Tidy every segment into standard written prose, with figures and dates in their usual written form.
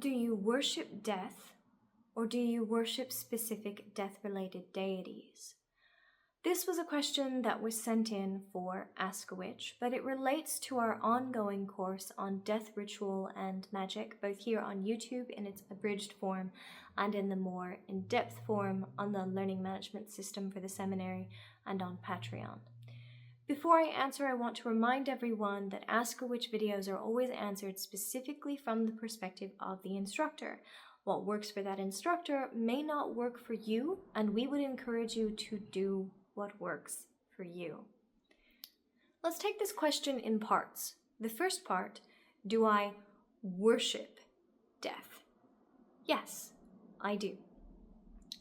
Do you worship death, or do you worship specific death-related deities? This was a question that was sent in for Ask a Witch, but it relates to our ongoing course on death ritual and magic, both here on YouTube in its abridged form and in the more in-depth form on the learning management system for the seminary and on Patreon. Before I answer, I want to remind everyone that Ask a Witch videos are always answered specifically from the perspective of the instructor. What works for that instructor may not work for you, and we would encourage you to do what works for you. Let's take this question in parts. The first part, do I worship death? Yes, I do.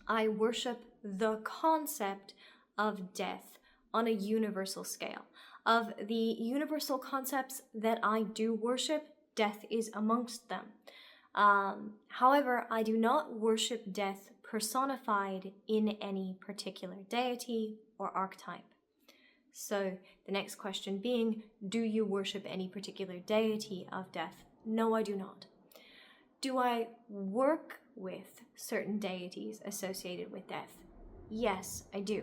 I worship the concept of death on a universal scale. Of the universal concepts that I do worship, death is amongst them. However, I do not worship death personified in any particular deity or archetype. So the next question being, do you worship any particular deity of death? No, I do not. Do I work with certain deities associated with death? Yes, I do.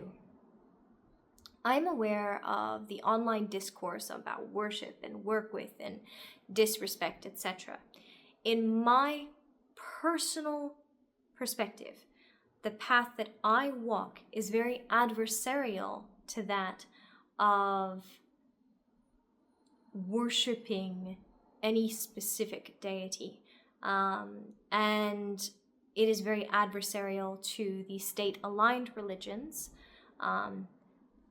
I'm aware of the online discourse about worship and work with and disrespect, etc. In my personal perspective, the path that I walk is very adversarial to that of worshipping any specific deity. And it is very adversarial to the state-aligned religions.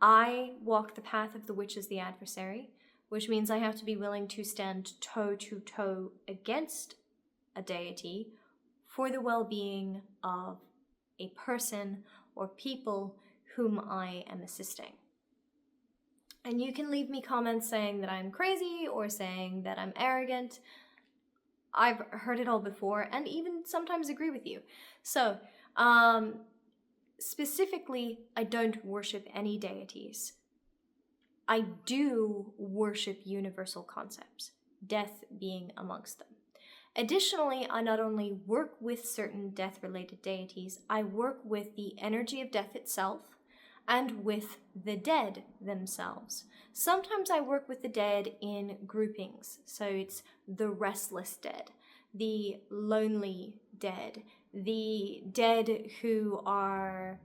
I walk the path of the witch as the adversary, which means I have to be willing to stand toe-to-toe against a deity for the well-being of a person or people whom I am assisting. And you can leave me comments saying that I'm crazy or saying that I'm arrogant. I've heard it all before and even sometimes agree with you. So, specifically, I don't worship any deities. I do worship universal concepts, death being amongst them. Additionally, I not only work with certain death-related deities, I work with the energy of death itself and with the dead themselves. Sometimes I work with the dead in groupings, so it's the restless dead, the lonely dead, the dead who are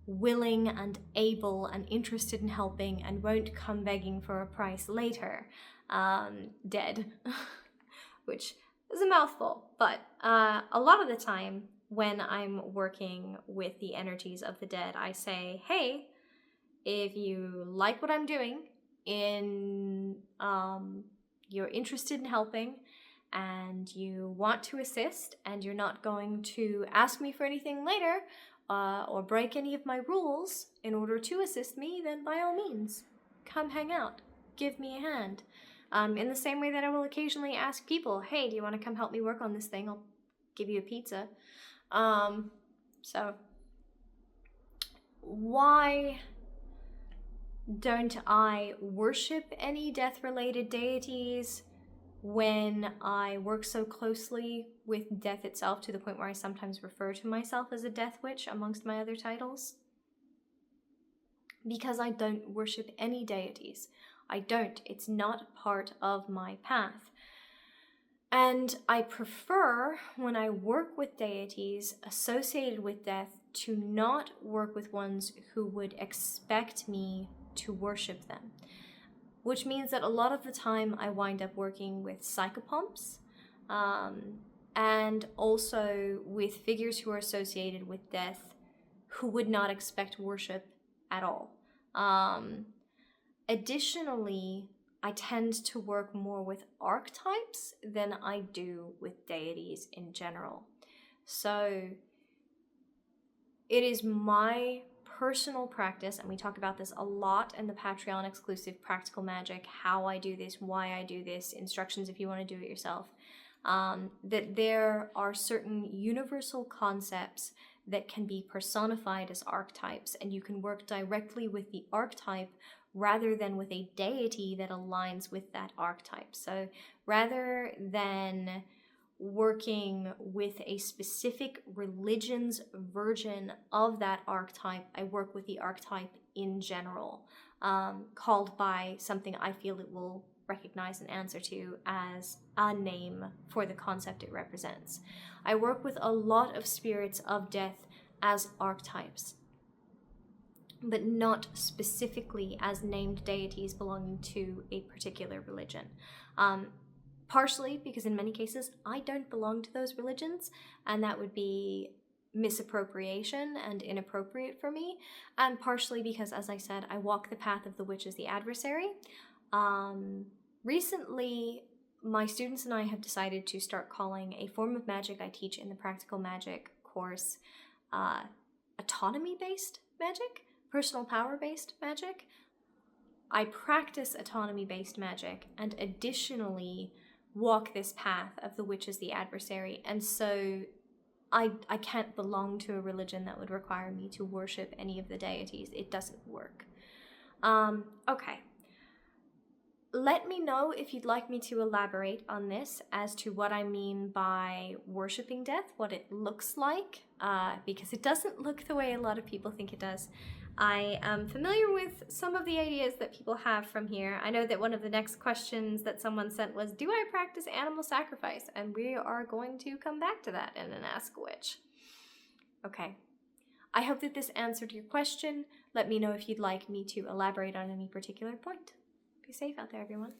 willing and able and interested in helping and won't come begging for a price later, dead, which is a mouthful, but a lot of the time when I'm working with the energies of the dead, I say, hey, if you like what I'm doing, you're interested in helping, and you want to assist, and you're not going to ask me for anything later, or break any of my rules in order to assist me, then by all means, come hang out, give me a hand. In the same way that I will occasionally ask people, hey, do you want to come help me work on this thing? I'll give you a pizza. So why don't I worship any death-related deities when I work so closely with death itself to the point where I sometimes refer to myself as a death witch amongst my other titles? Because I don't worship any deities. I don't. It's not part of my path. And I prefer, when I work with deities associated with death, to not work with ones who would expect me to worship them. Which means that a lot of the time I wind up working with psychopomps, and also with figures who are associated with death who would not expect worship at all. Additionally, I tend to work more with archetypes than I do with deities in general. So it is my personal practice, and we talk about this a lot in the Patreon exclusive Practical Magic, how I do this, why I do this, instructions if you want to do it yourself, that there are certain universal concepts that can be personified as archetypes, and you can work directly with the archetype rather than with a deity that aligns with that archetype. So rather than working with a specific religion's version of that archetype. I work with the archetype in general, called by something I feel it will recognize and answer to as a name for the concept it represents. I work with a lot of spirits of death as archetypes, but not specifically as named deities belonging to a particular religion. Partially because in many cases I don't belong to those religions, and that would be misappropriation and inappropriate for me, and partially because, as I said, I walk the path of the witch as the adversary. Recently, my students and I have decided to start calling a form of magic I teach in the practical magic course autonomy-based magic, personal power-based magic. I practice autonomy-based magic and additionally walk this path of the witch as the adversary, and so I can't belong to a religion that would require me to worship any of the deities. It doesn't work. Okay. Let me know if you'd like me to elaborate on this as to what I mean by worshipping death, what it looks like, because it doesn't look the way a lot of people think it does. I am familiar with some of the ideas that people have from here. I know that one of the next questions that someone sent was, do I practice animal sacrifice? And we are going to come back to that in an Ask a Witch. Okay. I hope that this answered your question. Let me know if you'd like me to elaborate on any particular point. Be safe out there, everyone.